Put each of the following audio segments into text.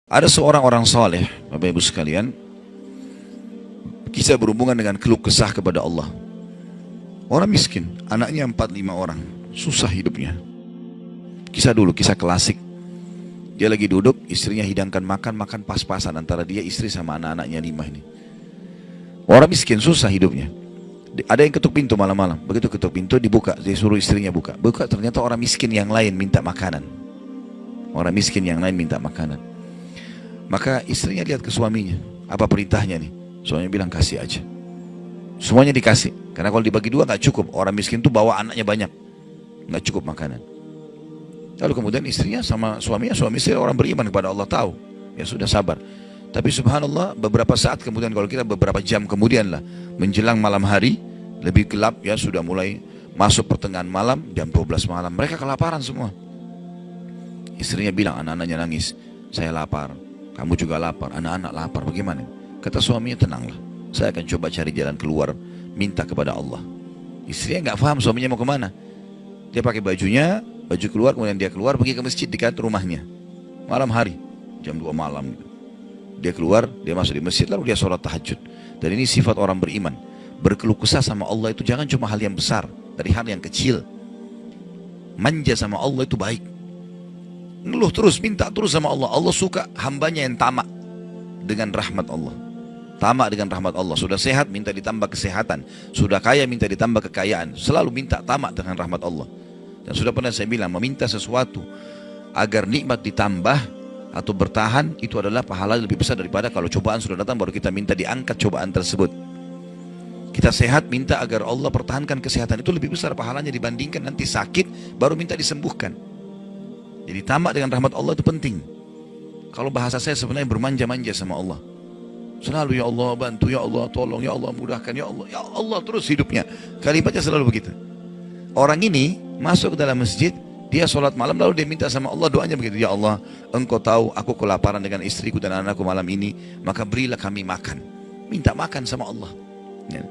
Ada seorang orang soleh, Bapak Ibu sekalian, kisah berhubungan dengan keluh kesah kepada Allah. Orang miskin, anaknya 4-5 orang, susah hidupnya. Kisah dulu, kisah klasik. Dia lagi duduk, istrinya hidangkan makan pas-pasan antara dia, istri sama anak-anaknya 5 ini. Orang miskin, susah hidupnya. Ada yang ketuk pintu malam-malam, begitu ketuk pintu dibuka, dia suruh istrinya buka. Buka, ternyata orang miskin yang lain minta makanan. Orang miskin yang lain minta makanan. Maka istrinya lihat ke suaminya, apa perintahnya nih? Suaminya bilang kasih aja. Semuanya dikasih, karena kalau dibagi dua nggak cukup. Orang miskin tuh bawa anaknya banyak, nggak cukup makanan. Lalu kemudian istrinya sama suaminya, suami istri orang beriman kepada Allah, tahu, ya sudah sabar. Tapi subhanallah, beberapa saat kemudian, kalau kita beberapa jam kemudian lah, menjelang malam hari, lebih gelap ya, sudah mulai masuk pertengahan malam, jam 12 malam, mereka kelaparan semua. Istrinya bilang, anak-anaknya nangis, saya lapar. Kamu juga lapar, anak-anak lapar, bagaimana? Kata suaminya, tenanglah, saya akan coba cari jalan keluar, minta kepada Allah. Istrinya nggak paham suaminya mau kemana. Dia pakai bajunya, baju keluar, kemudian dia keluar pergi ke masjid dekat rumahnya. Malam hari, jam 2 malam. Dia keluar, dia masuk di masjid, lalu dia sholat tahajud. Dan ini sifat orang beriman. Berkeluh kesah sama Allah itu jangan cuma hal yang besar, dari hal yang kecil. Manja sama Allah itu baik. Ngeluh terus, minta terus sama Allah. Allah suka hambanya yang tamak dengan rahmat Allah. Tamak dengan rahmat Allah. Sudah sehat, minta ditambah kesehatan. Sudah kaya, minta ditambah kekayaan. Selalu minta tamak dengan rahmat Allah. Dan sudah pernah saya bilang, meminta sesuatu agar nikmat ditambah atau bertahan, itu adalah pahala lebih besar daripada kalau cobaan sudah datang baru kita minta diangkat cobaan tersebut. Kita sehat, minta agar Allah pertahankan kesehatan, itu lebih besar pahalanya dibandingkan nanti sakit baru minta disembuhkan. Jadi tamak dengan rahmat Allah itu penting. Kalau bahasa saya sebenarnya bermanja-manja sama Allah. Selalu ya Allah bantu, ya Allah tolong, ya Allah mudahkan, ya Allah terus hidupnya. Kalimatnya selalu begitu. Orang ini masuk ke dalam masjid, dia sholat malam lalu dia minta sama Allah, doanya begitu. Ya Allah, engkau tahu aku kelaparan dengan istriku dan anakku malam ini, maka berilah kami makan. Minta makan sama Allah. Ya.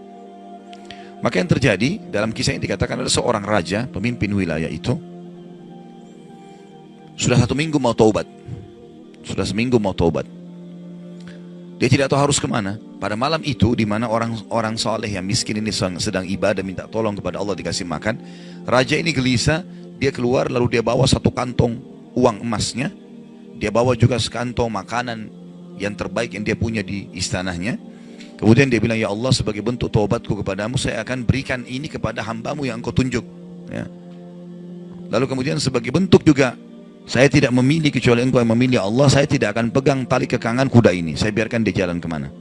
Maka yang terjadi dalam kisah ini dikatakan ada seorang raja, pemimpin wilayah itu, sudah 1 minggu mau taubat. Sudah seminggu mau taubat. Dia tidak tahu harus kemana. Pada malam itu, di mana orang soleh yang miskin ini sedang ibadah, minta tolong kepada Allah dikasih makan. Raja ini gelisah, dia keluar lalu dia bawa 1 kantong uang emasnya. Dia bawa juga sekantong makanan yang terbaik yang dia punya di istananya. Kemudian dia bilang, ya Allah sebagai bentuk taubatku kepadamu, saya akan berikan ini kepada hambamu yang engkau tunjuk. Ya. Lalu kemudian sebagai bentuk juga, saya tidak memilih kecuali engkau yang memilih Allah, saya tidak akan pegang tali kekangan kuda ini, saya biarkan dia jalan kemana.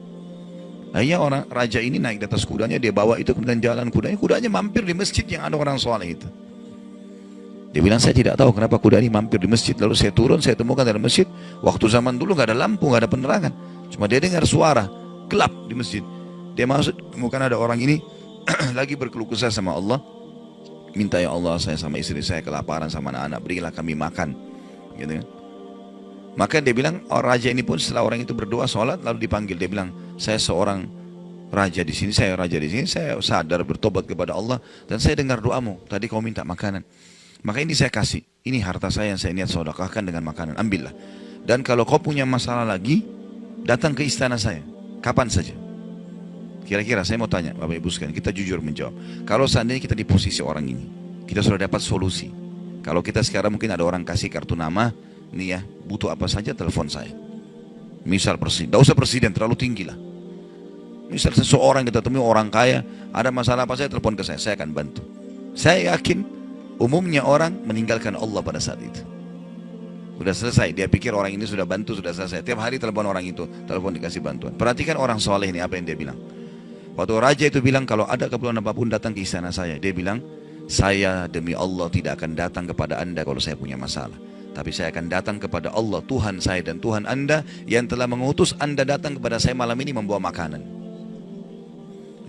Akhirnya orang raja ini naik di atas kudanya, dia bawa itu kemudian jalan kudanya, kudanya mampir di masjid yang ada orang soleh itu. Dia bilang, saya tidak tahu kenapa kuda ini mampir di masjid, lalu saya turun, saya temukan dalam masjid, waktu zaman dulu nggak ada lampu, nggak ada penerangan, cuma dia dengar suara, gelap di masjid. Dia masuk, temukan ada orang ini lagi berkeluh kesah sama Allah, minta ya Allah saya sama istri saya kelaparan sama anak-anak, berilah kami makan. Gitu kan. Maka dia bilang, raja ini pun setelah orang itu berdoa sholat lalu dipanggil, dia bilang, saya seorang raja di sini, saya raja di sini, saya sadar bertobat kepada Allah dan saya dengar doamu, tadi kau minta makanan, maka ini saya kasih, ini harta saya yang saya niat sedekahkan dengan makanan, ambillah. Dan kalau kau punya masalah lagi, datang ke istana saya, kapan saja. Kira-kira saya mau tanya, Bapak Ibu sekalian, kita jujur menjawab. Kalau seandainya kita di posisi orang ini, kita sudah dapat solusi. Kalau kita sekarang mungkin ada orang kasih kartu nama, nih ya, butuh apa saja telepon saya. Misal presiden, tidak usah presiden, terlalu tinggi lah. Misal seseorang kita temui orang kaya, ada masalah apa saya telepon ke saya akan bantu. Saya yakin umumnya orang meninggalkan Allah pada saat itu. Sudah selesai, dia pikir orang ini sudah bantu, sudah selesai. Tiap hari telepon orang itu, telepon dikasih bantuan. Perhatikan orang soleh ini apa yang dia bilang. Waktu raja itu bilang, kalau ada keperluan apapun datang ke istana saya. Dia bilang, saya demi Allah tidak akan datang kepada anda kalau saya punya masalah. Tapi saya akan datang kepada Allah, Tuhan saya dan Tuhan anda yang telah mengutus anda datang kepada saya malam ini membawa makanan.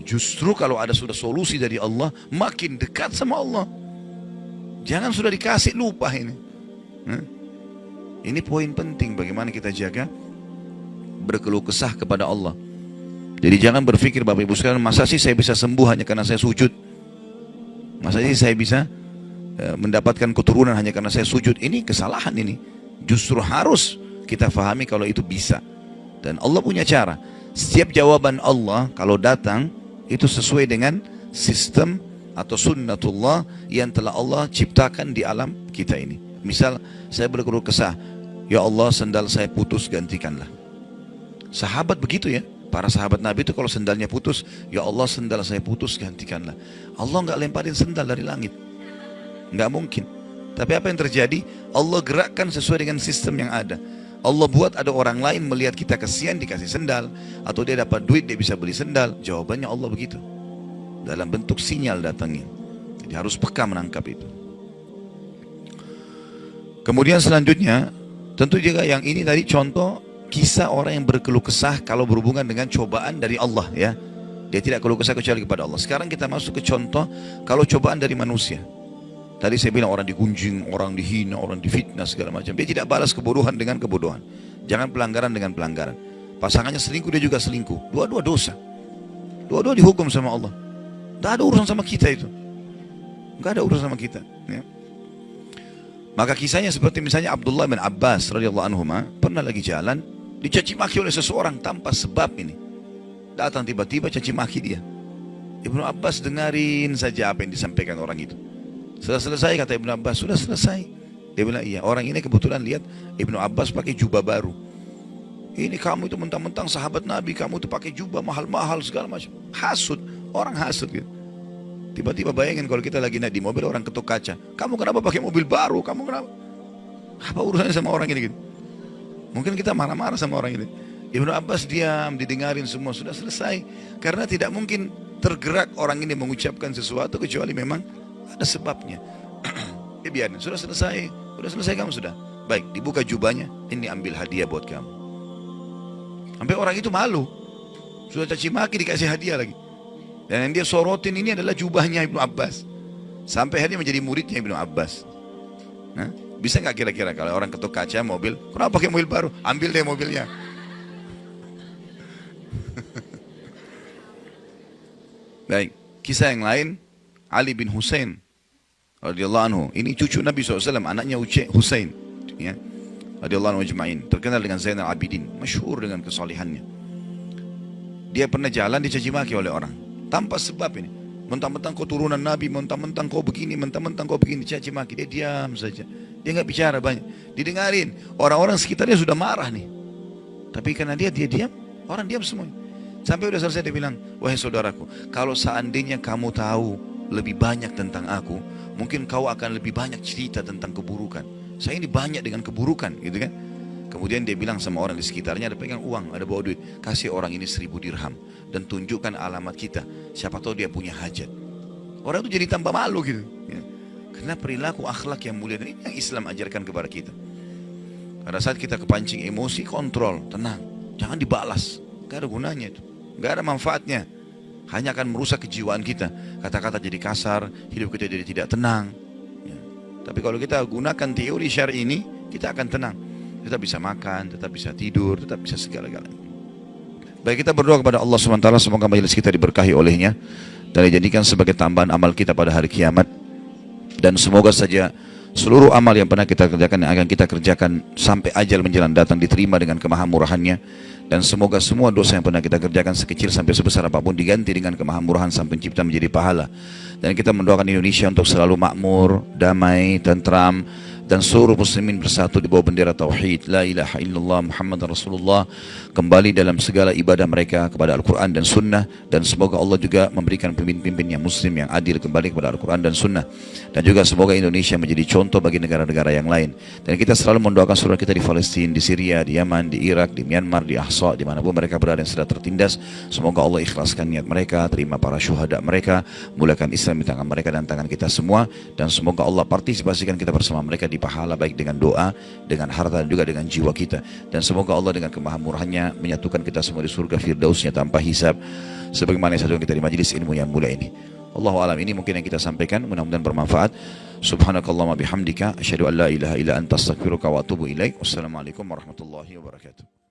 Justru kalau ada sudah solusi dari Allah, makin dekat sama Allah. Jangan sudah dikasih lupa ini. Ini poin penting bagaimana kita jaga berkeluh kesah kepada Allah. Jadi jangan berpikir Bapak Ibu sekalian, masa sih saya bisa sembuh hanya karena saya sujud? Masa sih saya bisa mendapatkan keturunan hanya karena saya sujud? Ini kesalahan ini. Justru harus kita fahami kalau itu bisa. Dan Allah punya cara. Setiap jawaban Allah kalau datang itu sesuai dengan sistem atau sunnatullah yang telah Allah ciptakan di alam kita ini. Misal saya berkeluh kesah, ya Allah sendal saya putus, gantikanlah. Sahabat begitu ya. Para sahabat Nabi itu kalau sendalnya putus, ya Allah sendal saya putus, gantikanlah. Allah nggak lemparin sendal dari langit, nggak mungkin. Tapi apa yang terjadi? Allah gerakkan sesuai dengan sistem yang ada. Allah buat ada orang lain melihat kita kesian dikasih sendal, atau dia dapat duit dia bisa beli sendal. Jawabannya Allah begitu, dalam bentuk sinyal datangnya. Jadi harus peka menangkap itu. Kemudian selanjutnya, tentu juga yang ini tadi contoh kisah orang yang berkeluh kesah kalau berhubungan dengan cobaan dari Allah ya. Dia tidak keluh kesah kecuali kepada Allah. Sekarang kita masuk ke contoh kalau cobaan dari manusia. Tadi saya bilang orang digunjing, orang dihina, orang difitnah segala macam. Dia tidak balas kebodohan dengan kebodohan. Jangan pelanggaran dengan pelanggaran. Pasangannya selingkuh, dia juga selingkuh. Dua-dua dosa. Dua-dua dihukum sama Allah. Tidak ada urusan sama kita itu. Tidak ada urusan sama kita. Ya. Maka kisahnya seperti misalnya Abdullah bin Abbas radhiyallahu anhu pernah lagi jalan, dicaci maki oleh seseorang tanpa sebab ini. Datang tiba-tiba caci maki dia. Ibnu Abbas dengarin saja apa yang disampaikan orang itu. Sudah selesai kata Ibnu Abbas, sudah selesai. Dia bilang iya, orang ini kebetulan lihat Ibnu Abbas pakai jubah baru. Ini kamu itu mentang-mentang sahabat Nabi, kamu itu pakai jubah mahal-mahal segala macam. Hasud, orang hasud gitu. Tiba-tiba bayangin kalau kita lagi naik di mobil, orang ketuk kaca. Kamu kenapa pakai mobil baru? Kamu kenapa? Apa urusannya sama orang ini gitu? Mungkin kita marah-marah sama orang ini. Ibnu Abbas diam, didengarin semua, sudah selesai. Karena tidak mungkin tergerak orang ini mengucapkan sesuatu kecuali memang ada sebabnya. Ya biarin, sudah selesai kamu sudah. Baik, dibuka jubahnya, ini ambil hadiah buat kamu. Sampai orang itu malu. Sudah caci maki dikasih hadiah lagi. Dan yang dia sorotin ini adalah jubahnya Ibnu Abbas. Sampai akhirnya menjadi muridnya Ibnu Abbas. Nah, bisa nggak kira-kira kalau orang ketuk kaca mobil, kenapa pakai mobil baru? Ambil deh mobilnya. Baik, kisah yang lain, Ali bin Husain radhiyallahu anhu. Ini cucu Nabi SAW, anaknya Husain. Ya, radhiyallahu anhu ajma'in. Terkenal dengan Zainal Abidin, masyhur dengan kesalihannya. Dia pernah jalan dicaci maki oleh orang. Tanpa sebab ini. Mentang-mentang kau turunan Nabi, mentang-mentang kau begini, mentang-mentang kau begini, caci maki. Dia diam saja. Dia nggak bicara banyak. Didengarin. Orang-orang sekitarnya sudah marah nih. Tapi karena dia diam, orang diam semua. Sampai udah selesai dia bilang, wahai saudaraku, kalau seandainya kamu tahu lebih banyak tentang aku, mungkin kau akan lebih banyak cerita tentang keburukan. Saya ini banyak dengan keburukan, gitu kan? Kemudian dia bilang sama orang di sekitarnya, ada pegang uang, ada bawa duit, kasih orang ini 1000 dirham dan tunjukkan alamat kita. Siapa tahu dia punya hajat. Orang itu jadi tambah malu gitu. Ya. Karena perilaku akhlak yang mulia ini yang Islam ajarkan kepada kita. Pada saat kita kepancing emosi, kontrol, tenang, jangan dibalas. Gak ada gunanya itu, gak ada manfaatnya. Hanya akan merusak kejiwaan kita. Kata-kata jadi kasar, hidup kita jadi tidak tenang. Ya. Tapi kalau kita gunakan teori syar'i ini, kita akan tenang. Tetap bisa makan, tetap bisa tidur, tetap bisa segala-galanya. Baik, kita berdoa kepada Allah SWT, semoga majelis kita diberkahi olehnya dan dijadikan sebagai tambahan amal kita pada hari kiamat. Dan semoga saja seluruh amal yang pernah kita kerjakan, yang akan kita kerjakan sampai ajal menjelang datang, diterima dengan kemahamurahannya. Dan semoga semua dosa yang pernah kita kerjakan sekecil sampai sebesar apapun diganti dengan kemahamurahan Sang Pencipta menjadi pahala. Dan kita mendoakan Indonesia untuk selalu makmur, damai, tentram, dan seluruh muslimin bersatu di bawah bendera tauhid la ilaha illallah Muhammad Rasulullah, kembali dalam segala ibadah mereka kepada Al-Quran dan Sunnah. Dan semoga Allah juga memberikan pemimpin-pemimpin yang muslim, yang adil, kembali kepada Al-Quran dan Sunnah. Dan juga semoga Indonesia menjadi contoh bagi negara-negara yang lain. Dan kita selalu mendoakan saudara kita di Palestina, di Syria, di Yaman, di Irak, di Myanmar, di Ahsa, dimanapun mereka berada yang sudah tertindas. Semoga Allah ikhlaskan niat mereka, terima para syuhada mereka, mulakan Islam di tangan mereka dan tangan kita semua. Dan semoga Allah partisipasikan kita bersama mereka di pahala, baik dengan doa, dengan harta, dan juga dengan jiwa kita. Dan semoga Allah dengan kemahamurahannya menyatukan kita semua di surga firdausnya tanpa hisab, sebagaimana yang kita di majelis ilmu yang mulia ini. Allahu alam, ini mungkin yang kita sampaikan, mudah-mudahan bermanfaat. Subhanakallahumma bihamdika, asyhadu an la ilaha illa anta, astaghfiruka wa atubu ilaik. Wassalamualaikum warahmatullahi wabarakatuh.